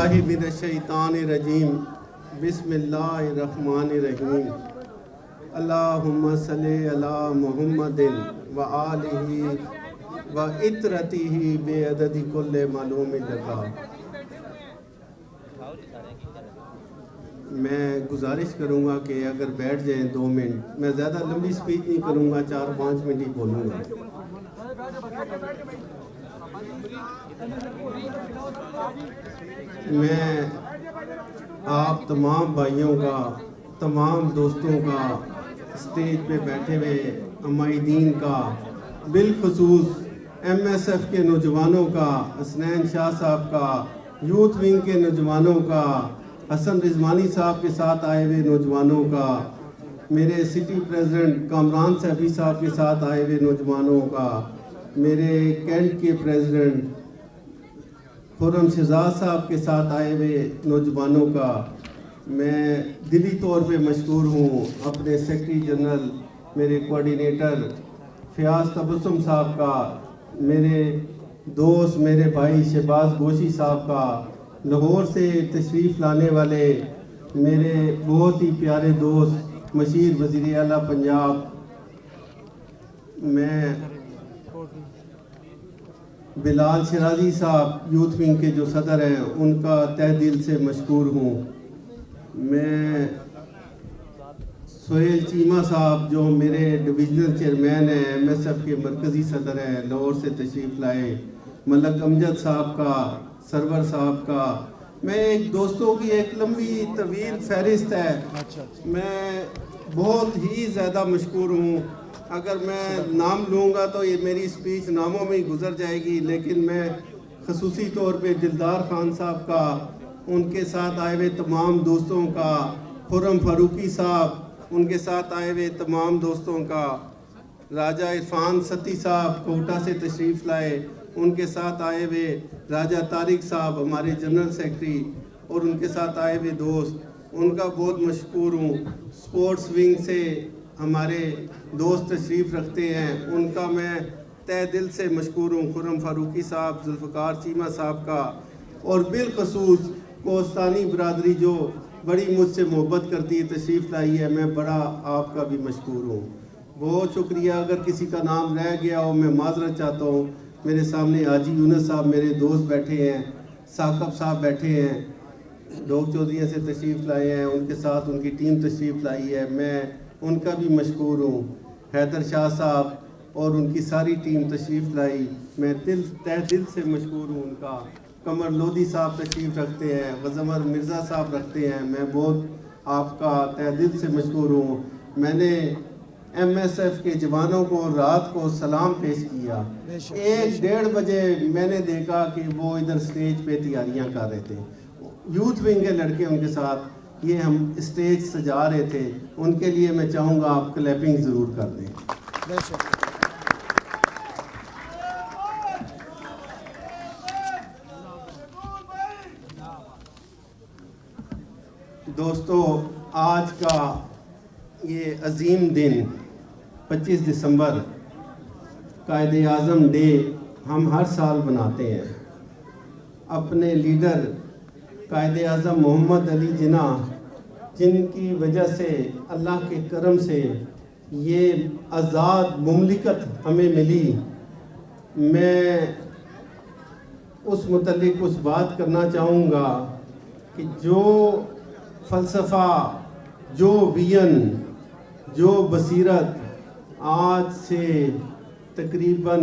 باللہ من الشیطان الرجیم بسم اللہ الرحمن الرحیم اللہم صلی علی محمد و آلہ و اطرتہ بعدد کل معلوم لگا۔ میں گزارش کروں گا کہ اگر بیٹھ جائیں 2 منٹ، میں زیادہ لمبی سپیچ نہیں کروں گا، 4-5 منٹ ہی بولوں گا۔ میں آپ تمام بھائیوں کا، تمام دوستوں کا، اسٹیج پہ بیٹھے ہوئے عمائدین کا، بالخصوص ایم ایس ایف کے نوجوانوں کا، حسنین شاہ صاحب کا، یوتھ ونگ کے نوجوانوں کا، حسن رضوانی صاحب کے ساتھ آئے ہوئے نوجوانوں کا، میرے سٹی پریزیڈنٹ کامران صاحبی صاحب کے ساتھ آئے ہوئے نوجوانوں کا، میرے کینٹ کے پریزیڈنٹ خرم شہزاد صاحب کے ساتھ آئے ہوئے نوجوانوں کا میں دلی طور پہ مشکور ہوں۔ اپنے سیکرٹری جنرل، میرے کوارڈینیٹر فیاض تبسم صاحب کا، میرے دوست، میرے بھائی شہباز گوشی صاحب کا، لاہور سے تشریف لانے والے میرے بہت ہی پیارے دوست مشیر وزیر اعلیٰ پنجاب، میں بلال شرازی صاحب یوتھ ونگ کے جو صدر ہیں ان کا تہ دل سے مشکور ہوں۔ میں سہیل چیمہ صاحب جو میرے ڈویژنل چیئرمین ہیں، ایم ایس ایف کے مرکزی صدر ہیں، لاہور سے تشریف لائے، ملک امجد صاحب کا، سرور صاحب کا، میں ایک دوستوں کی ایک لمبی طویل فہرست ہے، میں بہت ہی زیادہ مشکور ہوں۔ اگر میں نام لوں گا تو یہ میری سپیچ ناموں میں ہی گزر جائے گی، لیکن میں خصوصی طور پہ دلدار خان صاحب کا، ان کے ساتھ آئے ہوئے تمام دوستوں کا، خرم فاروقی صاحب، ان کے ساتھ آئے ہوئے تمام دوستوں کا، راجہ عرفان ستی صاحب کوٹا سے تشریف لائے، ان کے ساتھ آئے ہوئے راجہ طارق صاحب ہمارے جنرل سیکرٹری اور ان کے ساتھ آئے ہوئے دوست، ان کا بہت مشکور ہوں۔ سپورٹس ونگ سے ہمارے دوست تشریف رکھتے ہیں، ان کا میں تہ دل سے مشکور ہوں، خرم فاروقی صاحب، ذوالفقار چیمہ صاحب کا، اور بالخصوص کوہستانی برادری جو بڑی مجھ سے محبت کرتی ہے، تشریف لائی ہے، میں بڑا آپ کا بھی مشکور ہوں۔ بہت شکریہ، اگر کسی کا نام رہ گیا ہو میں معذرت چاہتا ہوں۔ میرے سامنے حاجی یونس صاحب میرے دوست بیٹھے ہیں، ثاقب صاحب بیٹھے ہیں، ڈوگ چودھریہ سے تشریف لائے ہیں، ان کے ساتھ ان کی ٹیم تشریف لائی ہے، میں ان کا بھی مشکور ہوں۔ حیدر شاہ صاحب اور ان کی ساری ٹیم تشریف لائی، میں تہ دل سے مشکور ہوں ان کا۔ قمر لودھی صاحب تشریف رکھتے ہیں، غزمر مرزا صاحب رکھتے ہیں، میں بہت آپ کا تہ دل سے مشکور ہوں۔ میں نے ایم ایس ایف کے جوانوں کو رات کو سلام پیش کیا، 1-1:30 بجے میں نے دیکھا کہ وہ ادھر اسٹیج پہ تیاریاں کر رہے تھے، یوتھ ونگ کے لڑکے ان کے ساتھ، یہ ہم اسٹیج سجا رہے تھے، ان کے لیے میں چاہوں گا آپ کلیپنگ ضرور کر دیں۔ دوستو، آج کا یہ عظیم دن 25 دسمبر قائد اعظم ڈے ہم ہر سال مناتے ہیں۔ اپنے لیڈر قائد اعظم محمد علی جناح، جن کی وجہ سے اللہ کے کرم سے یہ آزاد مملکت ہمیں ملی، میں اس متعلق کچھ بات کرنا چاہوں گا کہ جو فلسفہ، جو ویژن، جو بصیرت آج سے تقریباً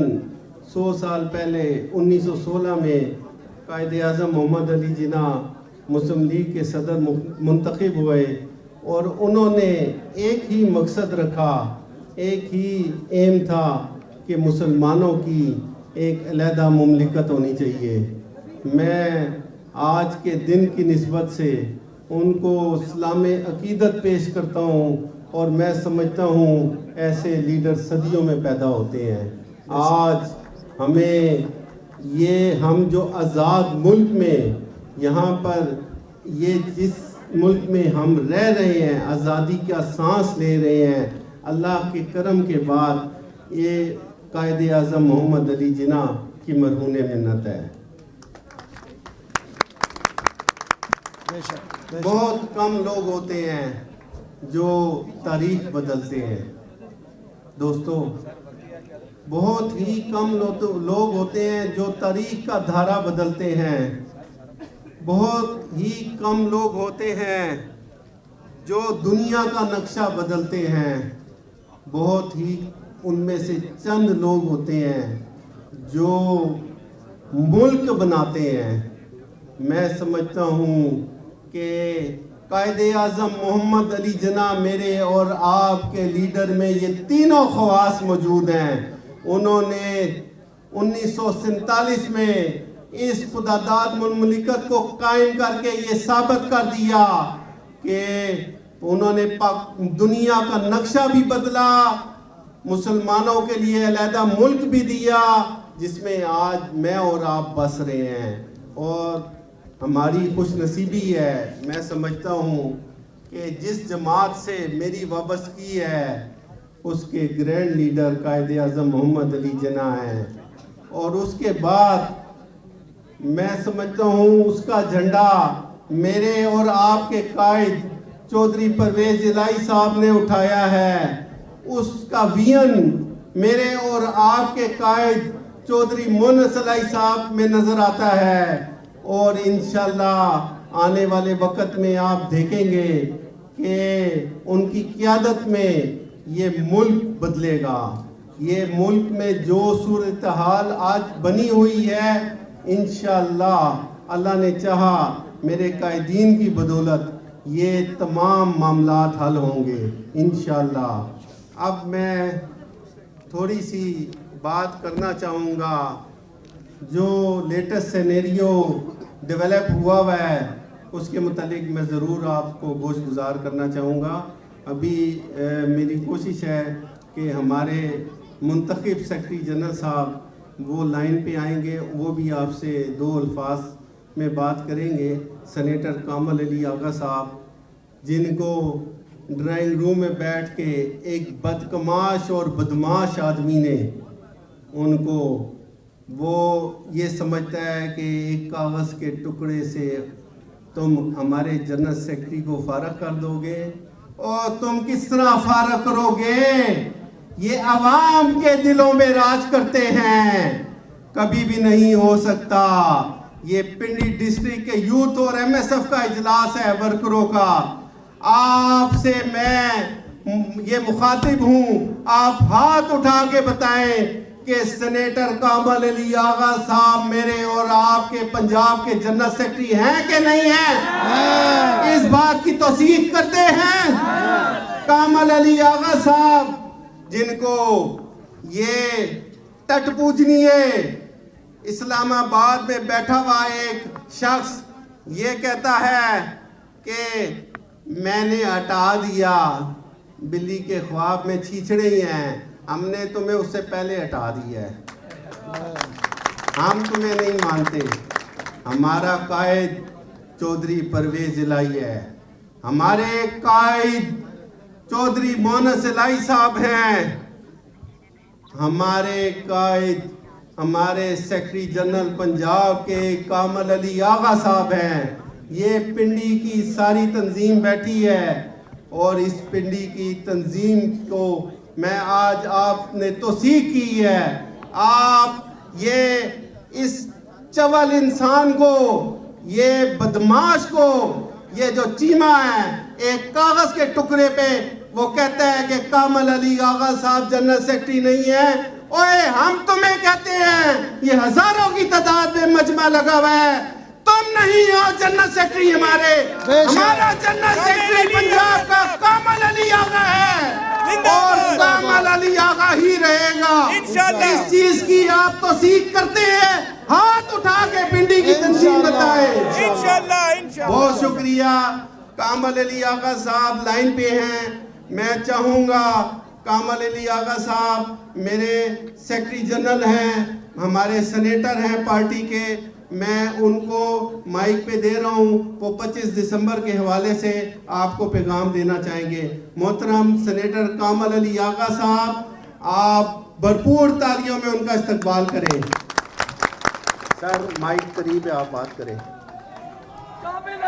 100 سال پہلے 1916 میں قائد اعظم محمد علی جناح مسلم لیگ کے صدر منتخب ہوئے، اور انہوں نے ایک ہی مقصد رکھا، ایک ہی ایم تھا کہ مسلمانوں کی ایک علیحدہ مملکت ہونی چاہیے۔ میں آج کے دن کی نسبت سے ان کو اسلام عقیدت پیش کرتا ہوں، اور میں سمجھتا ہوں ایسے لیڈر صدیوں میں پیدا ہوتے ہیں۔ آج ہمیں ہم جو آزاد ملک میں یہاں پر یہ جس ملک میں ہم رہ رہے ہیں، آزادی کا سانس لے رہے ہیں، اللہ کے کرم کے بعد یہ قائد اعظم محمد علی جناح کی مرہون منت ہے۔ بہت کم لوگ ہوتے ہیں جو تاریخ بدلتے ہیں دوستو، بہت ہی کم لوگ ہوتے ہیں جو تاریخ کا دھارا بدلتے ہیں، بہت ہی کم لوگ ہوتے ہیں جو دنیا کا نقشہ بدلتے ہیں، بہت ہی ان میں سے چند لوگ ہوتے ہیں جو ملک بناتے ہیں۔ میں سمجھتا ہوں کہ قائد اعظم محمد علی جناح میرے اور آپ کے لیڈر میں یہ تینوں خواص موجود ہیں۔ انہوں نے 1947 میں اس خداداد مملکت کو قائم کر کے یہ ثابت کر دیا کہ انہوں نے دنیا کا نقشہ بھی بدلا، مسلمانوں کے لیے علیحدہ ملک بھی دیا جس میں آج میں اور آپ بس رہے ہیں۔ اور ہماری خوش نصیبی ہے، میں سمجھتا ہوں کہ جس جماعت سے میری وابستگی ہے اس کے گرینڈ لیڈر قائد اعظم محمد علی جناح ہیں، اور اس کے بعد میں سمجھتا ہوں اس کا جھنڈا میرے اور آپ کے قائد چودھری پرویز الہی صاحب نے اٹھایا ہے، اس کا وین میرے اور آپ کے قائد چودھری مونس الہی صاحب میں نظر آتا ہے، اور انشاءاللہ آنے والے وقت میں آپ دیکھیں گے کہ ان کی قیادت میں یہ ملک بدلے گا۔ یہ ملک میں جو صورتحال آج بنی ہوئی ہے انشاءاللہ اللہ نے چاہا میرے قائدین کی بدولت یہ تمام معاملات حل ہوں گے انشاءاللہ۔ اب میں تھوڑی سی بات کرنا چاہوں گا جو لیٹسٹ سینیریو ڈیولپ ہوا ہے اس کے متعلق میں ضرور آپ کو گوش گزار کرنا چاہوں گا۔ ابھی میری کوشش ہے کہ ہمارے منتخب سیکرٹری جنرل صاحب وہ لائن پہ آئیں گے، وہ بھی آپ سے دو الفاظ میں بات کریں گے۔ سینیٹر کامل علی آغا صاحب جن کو ڈرائنگ روم میں بیٹھ کے ایک بدکماش اور بدماش آدمی نے ان کو وہ یہ سمجھتا ہے کہ ایک کاغذ کے ٹکڑے سے تم ہمارے جنرل سیکرٹری کو فارغ کر دو گے، اور تم کس طرح فارغ کرو گے؟ یہ عوام کے دلوں میں راج کرتے ہیں، کبھی بھی نہیں ہو سکتا۔ یہ پنڈی ڈسٹرکٹ کے یوتھ اور ایم ایس ایف کا اجلاس ہے ورکروں کا، آپ سے میں یہ مخاطب ہوں، آپ ہاتھ اٹھا کے بتائیں کہ سینیٹر کامل علی آغا صاحب میرے اور آپ کے پنجاب کے جنرل سیکرٹری ہیں کہ نہیں ہیں؟ اس بات کی توثیق کرتے ہیں؟ کامل علی آغا صاحب جن کو یہ ٹٹ پوجنی ہے، اسلام آباد میں بیٹھا ہوا ایک شخص یہ کہتا ہے کہ میں نے ہٹا دیا، بلی کے خواب میں چھیچڑے ہی ہیں، ہم نے تمہیں اس سے پہلے ہٹا دیا ہے، ہم تمہیں نہیں مانتے۔ ہمارا قائد چودھری پرویز الہی ہے، ہمارے قائد چودھری مونس الہی صاحب ہیں، ہمارے قائد ہمارے سیکرٹری جنرل پنجاب کے کامل علی آغا صاحب ہیں۔ یہ پنڈی کی ساری تنظیم بیٹھی ہے، اور اس پنڈی کی تنظیم کو میں آج آپ نے توثیق کی ہے۔ آپ یہ اس چول انسان کو، یہ بدماش کو، یہ جو چیمہ ہے ایک کاغذ کے ٹکڑے پہ وہ کہتا ہے کہ کامل علی آغا صاحب جنرل سیکرٹری نہیں ہے، اوے ہم تمہیں کہتے ہیں، یہ ہزاروں کی تعداد میں مجمع لگا ہوا ہے، تم نہیں ہو جنرل سیکرٹری ہمارا جنرل سیکرٹری پنجاب کا کامل علی آغا ہے، اور کامل علی آغا ہی رہے گا۔ اس چیز کی آپ توثیق کرتے ہیں؟ ہاتھ اٹھا کے پنڈی کی تنظیم بتائے۔ بہت شکریہ۔ کامل علی آغا صاحب لائن پہ ہیں، میں چاہوں گا کامل علی آغا صاحب میرے سیکرٹری جنرل ہیں، ہمارے سینیٹر ہیں پارٹی کے، میں ان کو مائک پہ دے رہا ہوں، وہ 25 دسمبر کے حوالے سے آپ کو پیغام دینا چاہیں گے۔ محترم سینیٹر کامل علی آغا صاحب، آپ بھرپور تالیوں میں ان کا استقبال کریں۔ سر مائک قریب ہے، آپ بات کریں۔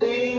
3